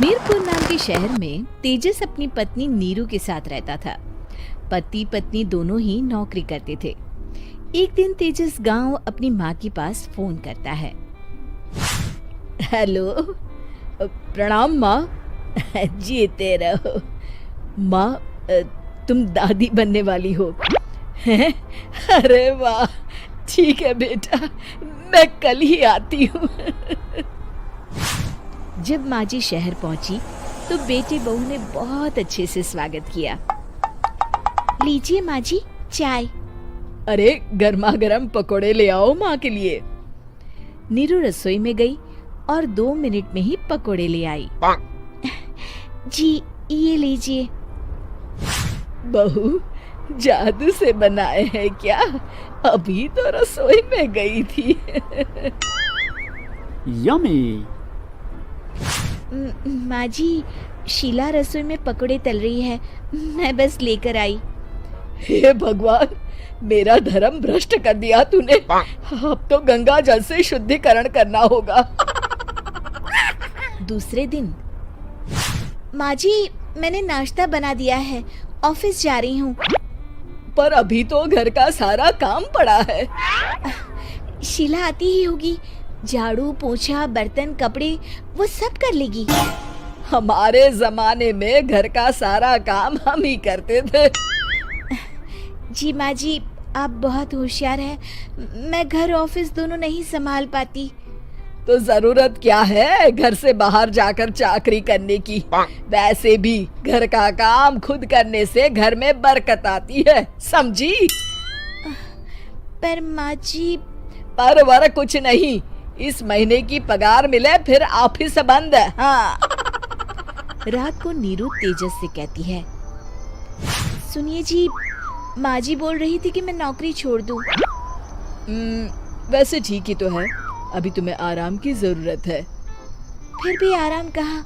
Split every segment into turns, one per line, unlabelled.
मीरपुर नाम के शहर में तेजस अपनी पत्नी नीरू के साथ रहता था। पति पत्नी दोनों ही नौकरी करते थे। एक दिन तेजस गांव अपनी माँ के पास फोन करता है। हेलो, प्रणाम माँ। जीते रहो माँ, तुम दादी बनने वाली हो हैं? अरे वाह, ठीक है बेटा, मैं कल ही आती हूँ। जब माँ जी शहर पहुंची तो बेटे बहू ने बहुत अच्छे से स्वागत किया। लीजिए माँ जी, चाय। अरे गर्मा गर्म पकोड़े ले आओ माँ के लिए। नीरू रसोई में गई और 2 मिनट में ही पकोड़े ले आई। जी ये लीजिए। बहू, जादू से बनाए हैं क्या? अभी तो रसोई में गई थी।
यम्मी।
माँ जी, शीला रसोई में पकोड़े तल रही है, मैं बस लेकर आई। हे भगवान, मेरा धर्म भ्रष्ट कर दिया तूने। अब तो गंगा जल से शुद्धिकरण करना होगा। दूसरे दिन, माँ जी मैंने नाश्ता बना दिया है, ऑफिस जा रही हूँ। पर अभी तो घर का सारा काम पड़ा है। शीला आती ही होगी, झाड़ू पोछा बर्तन कपड़े वो सब कर लेगी। हमारे जमाने में घर का सारा काम हम ही करते थे। जी माँ जी, आप बहुत होशियार हैं, मैं घर ऑफिस दोनों नहीं संभाल पाती। तो जरूरत क्या है घर से बाहर जाकर चाकरी करने की? वैसे भी घर का काम खुद करने से घर में बरकत आती है, समझी? पर माँ जी। पर वर कुछ नहीं, इस महीने की पगार मिले फिर ऑफिस बंद। हाँ। रात को नीरू तेजस से कहती है, सुनिए जी, माँ जी बोल रही थी कि मैं नौकरी छोड़ दूं। वैसे ठीक ही तो है, अभी तुम्हें आराम की जरूरत है। फिर भी आराम कहाँ,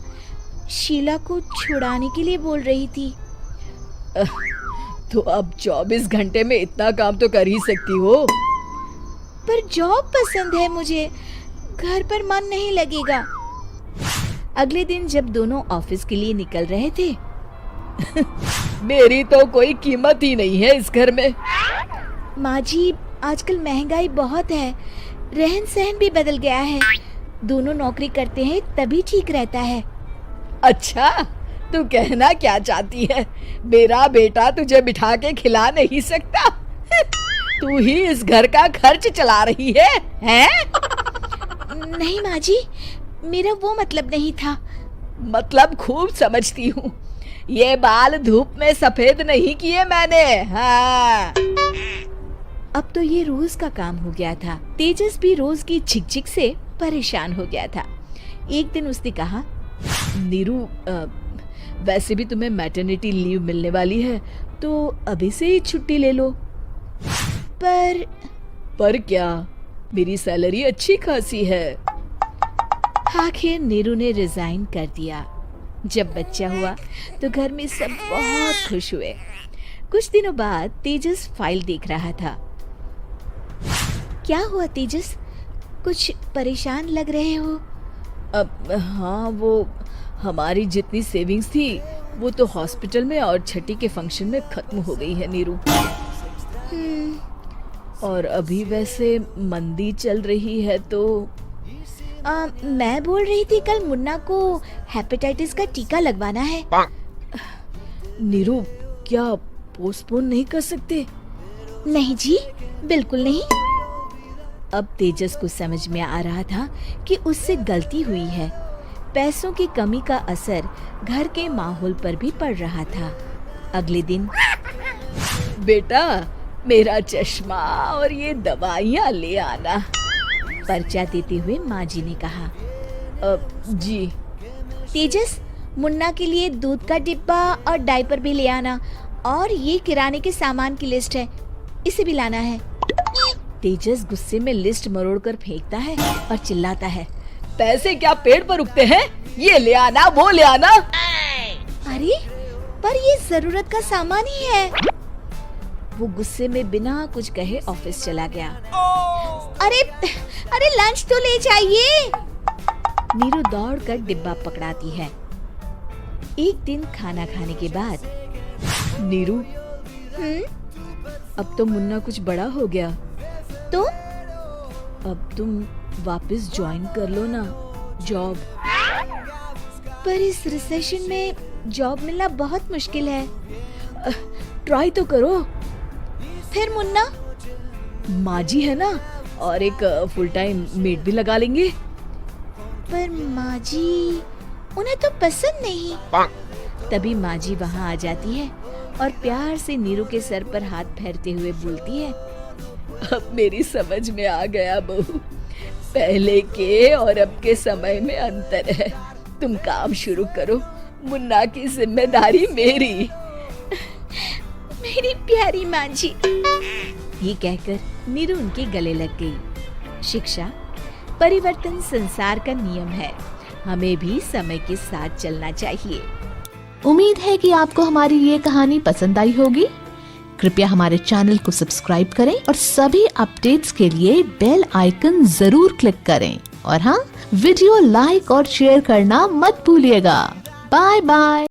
शीला को छुड़ाने के लिए बोल रही थी। तो अब 24 घंटे में इतना काम तो कर ही सकती हो। पर जॉब पसंद है मुझे, घर पर मन नहीं लगेगा। अगले दिन जब दोनों ऑफिस के लिए निकल रहे थे, मेरी तो कोई कीमत ही नहीं है इस घर में। माँ जी, आजकल महंगाई बहुत है, रहन सहन भी बदल गया है, दोनों नौकरी करते हैं तभी ठीक रहता है। अच्छा, तू कहना क्या चाहती है? मेरा बेटा तुझे बिठा के खिला नहीं सकता? तू ही इस घर का खर्च चला रही है, हैं? नहीं माँ जी, मेरा वो मतलब नहीं था। मतलब खूब समझती हूँ, ये बाल धूप में सफेद नहीं किए मैंने। हाँ। अब तो ये रोज का काम हो गया था। तेजस भी रोज की झिकझिक से परेशान हो गया था। एक दिन उसने कहा, नीरू, वैसे भी तुम्हें मैटरनिटी लीव मिलने वाली है, तो अभी से ही छुट्टी ले लो। पर क्या, मेरी सैलरी अच्छी खासी है। आखिर नीरू ने रिजाइन कर दिया। जब बच्चा हुआ तो घर में सब बहुत खुश हुए। कुछ दिनों बाद तेजस फाइल देख रहा था। क्या हुआ तेजस, कुछ परेशान लग रहे हो? हाँ, वो हमारी जितनी सेविंग्स थी वो तो हॉस्पिटल में और छठी के फंक्शन में खत्म हो गई है नीरू। और अभी वैसे मंदी चल रही है तो मैं बोल रही थी कल मुन्ना को हेपेटाइटिस का टीका लगवाना है। नीरू, क्या पोस्टपोन नहीं कर सकते? नहीं जी, बिल्कुल नहीं। अब तेजस को समझ में आ रहा था कि उससे गलती हुई है। पैसों की कमी का असर घर के माहौल पर भी पड़ रहा था। अगले दिन, बेटा मेरा चश्मा और ये दवाइयाँ ले आना, पर्चा देते हुए माँ जी ने कहा। जी। तेजस, मुन्ना के लिए दूध का डिब्बा और डायपर भी ले आना, और ये किराने के सामान की लिस्ट है, इसे भी लाना है। तेजस गुस्से में लिस्ट मरोड़कर फेंकता है और चिल्लाता है, पैसे क्या पेड़ पर उगते हैं? ये ले आना, वो ले आना। अरे पर ये जरूरत का सामान ही है। वो गुस्से में बिना कुछ कहे ऑफिस चला गया। अरे लंच तो ले जाइए। नीरू दौड़कर डिब्बा पकड़ाती है। एक दिन खाना खाने के बाद, नीरू, अब तो मुन्ना कुछ बड़ा हो गया, तो अब तुम वापस ज्वाइन कर लो ना जॉब। पर इस रिसेशन में जॉब मिलना बहुत मुश्किल है। ट्राई तो करो। फिर मुन्ना, माँ जी है ना, और एक फुल टाइम मेड भी लगा लेंगे। पर माँ जी, उन्हें तो पसंद नहीं। तभी माँ जी वहाँ आ जाती है और प्यार से नीरू के सर पर हाथ फेरते हुए बोलती है, अब मेरी समझ में आ गया बहू, पहले के और अब के समय में अंतर है। तुम काम शुरू करो, मुन्ना की जिम्मेदारी मेरी। मेरी प्यारी माँ जी। ये कहकर नीरू उनके गले लग गई। शिक्षा, परिवर्तन संसार का नियम है, हमें भी समय के साथ चलना चाहिए।
उम्मीद है कि आपको हमारी ये कहानी पसंद आई होगी। कृपया हमारे चैनल को सब्सक्राइब करें और सभी अपडेट्स के लिए बेल आइकन जरूर क्लिक करें। और हाँ, वीडियो लाइक और शेयर करना मत भूलिएगा। Bye bye.